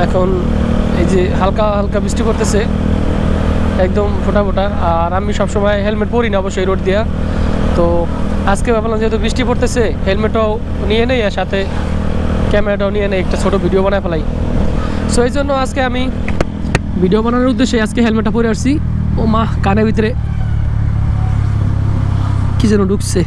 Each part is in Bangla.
এখন এই যে হালকা হালকা বৃষ্টি পড়তেছে, একদম ফোটা ফোটা। আর আমি সবসময় হেলমেট পরি না অবশ্যই রোড দিয়া, তো আজকে ভাবলাম যেহেতু বৃষ্টি পড়তেছে হেলমেটটাও নিয়ে নেই, আর সাথে ক্যামেরাটাও নিয়ে নেই, একটা ছোটো ভিডিও বানায় ফেলাই। সো এই জন্য আজকে আমি ভিডিও বানানোর উদ্দেশ্যে আজকে হেলমেটটা পরে আসছি। ও মা, কানের ভিতরে কি যেন ঢুকছে।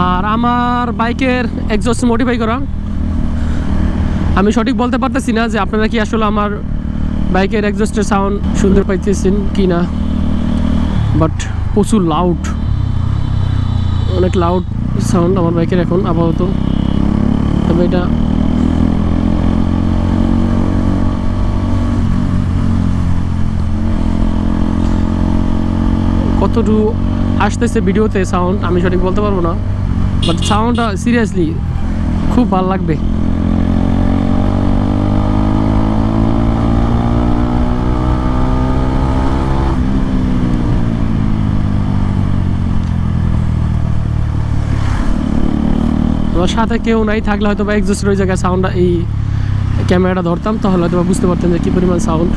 আর আমার বাইকের এক্সজস্ট মডিফাই করা, আমি সঠিক বলতে পারতেছি না যে আপনারা কি আসলে আমার বাইকের এক্সজস্টের সাউন্ড শুনতে পাইতেছেন কি না, বাট প্রচুর লাউড, অনেক লাউড সাউন্ড আমার বাইকের এখন আপাতত। তবে এটা কতটুকু আসতেছে ভিডিওতে সাউন্ড আমি সঠিক বলতে পারবো না, বাট সাউন্ডটা সিরিয়াসলি খুব ভালো লাগবে। আমার সাথে কেউ নাই থাকলে হয়তো বা এক্সজস্টের ওই জায়গায় সাউন্ডটা, এই ক্যামেরাটা ধরতাম, তাহলে হয়তো বা বুঝতে পারতেন যে কী পরিমাণ সাউন্ড।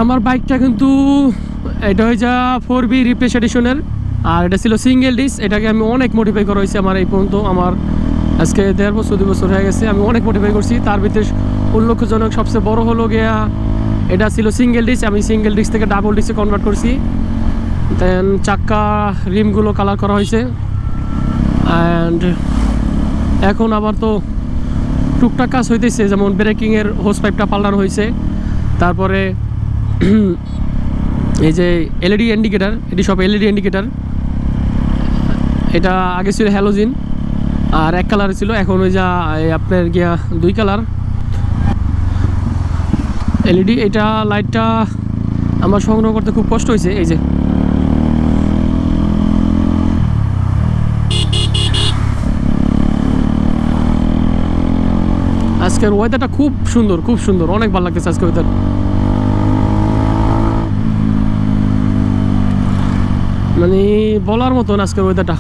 আমার বাইকটা কিন্তু এটা হয়ে যা 4B রিফ্রেশ এডিশনের, আর এটা ছিল সিঙ্গেল ডিস্ক। এটাকে আমি অনেক মডিফাই করা হয়েছে আমার এই পর্যন্ত, আমার আজকে 1.5 বছর 2 বছর হয়ে গেছে, আমি অনেক মডিফাই করছি। তার ভিতরে উল্লেখজনক সবচেয়ে বড় হলো গিয়া এটা ছিল সিঙ্গেল ডিস্ক, আমি সিঙ্গেল ডিস্ক থেকে ডাবল ডিস্কে কনভার্ট করছি। দেন চাক্কা রিমগুলো কালার করা হয়েছে, অ্যান্ড এখন আবার তো টুকটাক কাজ হইতেছে, যেমন ব্রেকিংয়ের হোস পাইপটা পাল্টানো হয়েছে। তারপরে এই যে এলইডি ইন্ডিকেটার, এটি সব এলইডি ইন্ডিকেটার। এটা আগে ছিল হ্যালোজিন আর এক কালার ছিল, এখন ওই যা আপনার গিয়া 2 কালার এলইডি। এটা লাইটটা আমার সংগ্রহ করতে খুব কষ্ট হয়েছে। এই যে আজকের ওয়েদারটা খুব সুন্দর, খুব সুন্দর, অনেক ভালো লাগতেছে আজকে ওয়েদার। মানে বলার মতন আজকের ওয়েদারটা।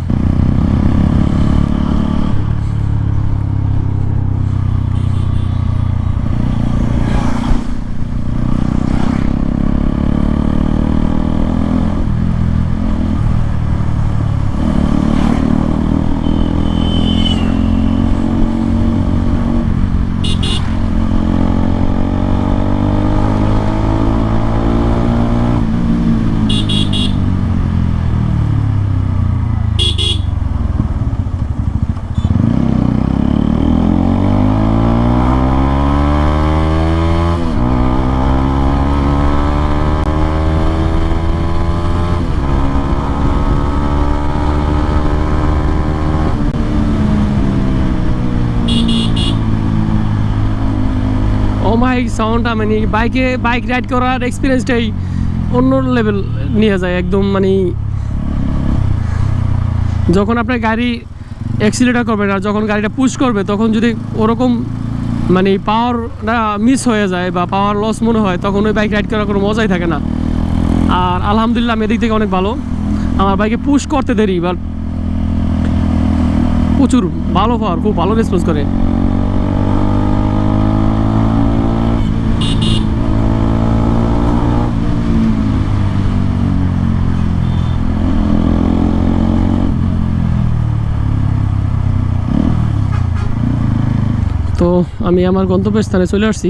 মাইক সাউন্ডটা মানে বাইক রাইড করার এক্সপিরিয়েন্সটাই অন্য লেভেল নিয়ে যায় একদম। মানে যখন আপনার গাড়ি অ্যাক্সিলেটার করবে না, যখন গাড়িটা পুশ করবে, তখন যদি ওরকম মানে পাওয়ারটা মিস হয়ে যায় বা পাওয়ার লস মনে হয়, তখন ওই বাইক রাইড করার কোনো মজাই থাকে না। আর আলহামদুলিল্লাহ আমি এদিক থেকে অনেক ভালো, আমার বাইকে পুশ করতে দেরি, বাট প্রচুর ভালো পাওয়ার, খুব ভালো রেসপন্স করে। তো আমি আমার গন্তব্যস্থানে চলে আসছি।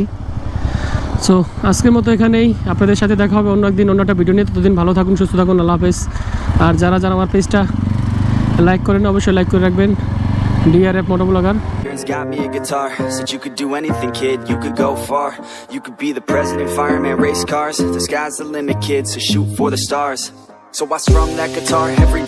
সো আজকের মতো এখানেই, আপনাদের সাথে দেখা হবে অন্য একদিন অন্য একটা ভিডিও নিয়ে। ততদিন ভালো থাকুন, সুস্থ থাকুন, আল্লাহ হাফেজ। আর যারা যারা আমার পেজটা লাইক করেন অবশ্যই লাইক করে রাখবেন। DRF Motovlogger. Got me a guitar, said you could do anything, kid, you could go far. You could be the president, fireman, race cars. The sky's the limit, kid, so shoot for the stars. So I strum that guitar every